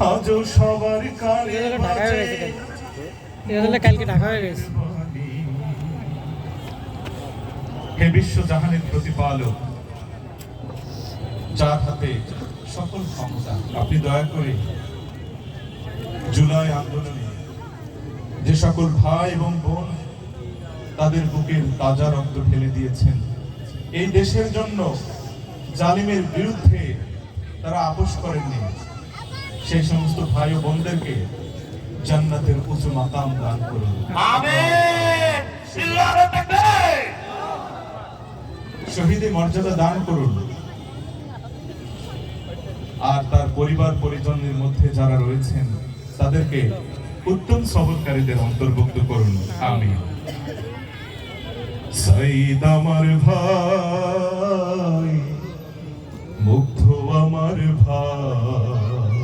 আজও সবার কানে ঢাকা হয়ে গেছে, কালকে ঢাকা হয়ে গেছে। হে বিশ্ব জাহানের প্রতিপালক, যার হাতে সকল ক্ষমতা, আপনি দয়া করে জুলাই আন্দোলনে যে সকল ভাই এবং বোন তাদের বুকের তাজা রক্ত ঢেলে দিয়েছেন, এই দেশের জন্য জালিমের বিরুদ্ধে তারা আপোষ করেননি, সেই সমস্ত ভাই ও বোনদেরকে জান্নাতের উঁচু মাকাম দান করুন। আমিন। শহীদের মর্যাদা দান করুন, আর তার পরিবার পরিজনের মধ্যে যারা রয়েছেন তাদেরকে উত্তম সবরকারীদের অন্তর্ভুক্ত করুন। আমিন। সাইদ আমার ভাই, মুগ্ধ আমার ভাই,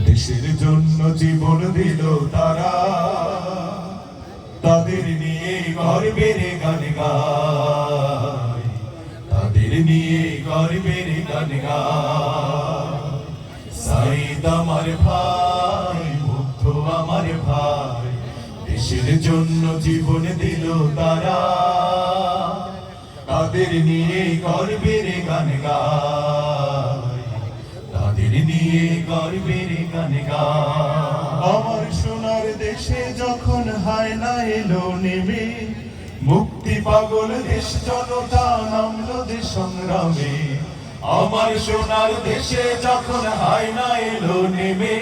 দেশের জন্য জীবন দিল তারা, তাদের নিয়ে গর্বের গান গায়, তাদের নিয়ে গর্বের গান গায়। সাইদ আমার ভাই, মুগ্ধ আমার ভাই, দেশের জন্য জীবন দিল তারা, তাদের নিয়ে গর্বের গান গায়, তাদের নিয়ে গর্বের গান গায়। আমার সোনার দেশে যখন হায়না এলো নেমে, মুক্তি পাগল দেশ জনতা নামলো যে সংগ্রামে। আমার সোনার দেশে যখন হায়না এলো নেমে,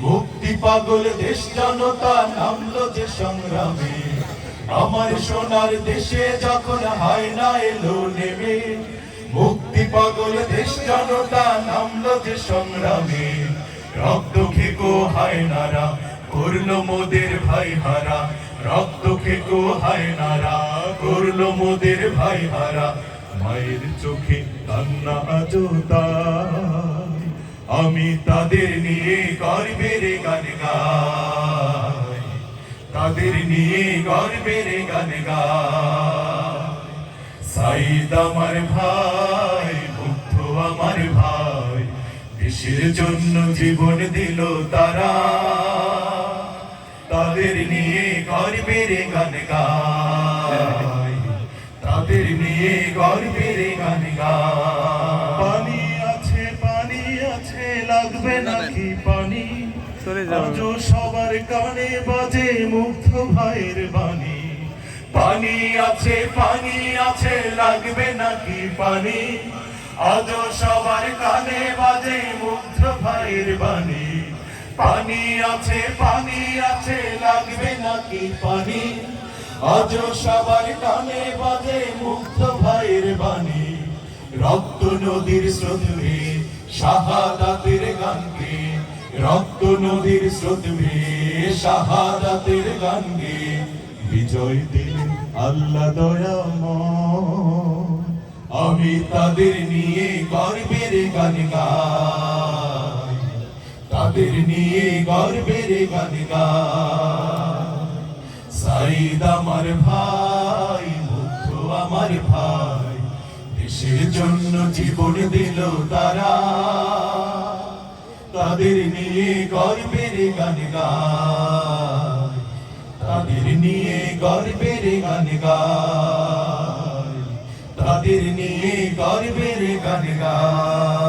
মুক্তি পাগল দেশ জনতা নামলো যে সংগ্রামে। আমার সোনার দেশে যখন হায়না এলো নেমে, মুক্তি পাগল দেশ জনতা নামলো যে সংগ্রামে। রক্ত খেকো হায়নারা করলো মোদের ভাই হারা, রক্ত খেকো হায়নারা করলো মোদের ভাই হারা। মায়ের চোখে কান্না আজও তাই, আমি তাদের নিয়ে গর্বের গান গাই, তাদের নিয়ে গর্বের গান গাই। সাইদ আমার ভাই, মুগ্ধ আমার ভাই, দেশের জন্য জীবন দিল তারা, তাদের নিয়ে গর্বের গান গাই, তাদের নিয়ে গর্বের গান গাই। পানি আছে, পানি আছে, লাগবে নাকি পানি? আজও সবার কানে বাজে মুগ্ধ ভাইয়ের বাণী। পানি আছে, পানি আছে, লাগবে নাকি পানি? আজও সবার কানে বাজে মুগ্ধ ভাইয়ের বাণী। পানি আছে, পানি আছে, লাগবে নাকি পানি? আজও সবার কানে বাজে মুগ্ধ ভাইয়ের বাণী। রক্ত নদীর স্রোত ভেয়ে শাহাদাতের গান গেয়ে, রক্ত নদীর স্রোত ভেয়ে শাহাদাতের গান গেয়ে বিজয় দিলেন আল্লাহ দয়াময়। আমি তাদের নিয়ে গর্বের গান গাই, তাদের নিয়ে গর্বের গান গাই। সাইদ আমার ভাই, মুগ্ধ আমার ভাই, দেশের জন্য জীবন দিল তারা, তাদের নিয়ে গর্বের গান গাই, তাদের নিয়ে গর্বের গান গাই, তাদের নিয়ে গর্বের গান গাই।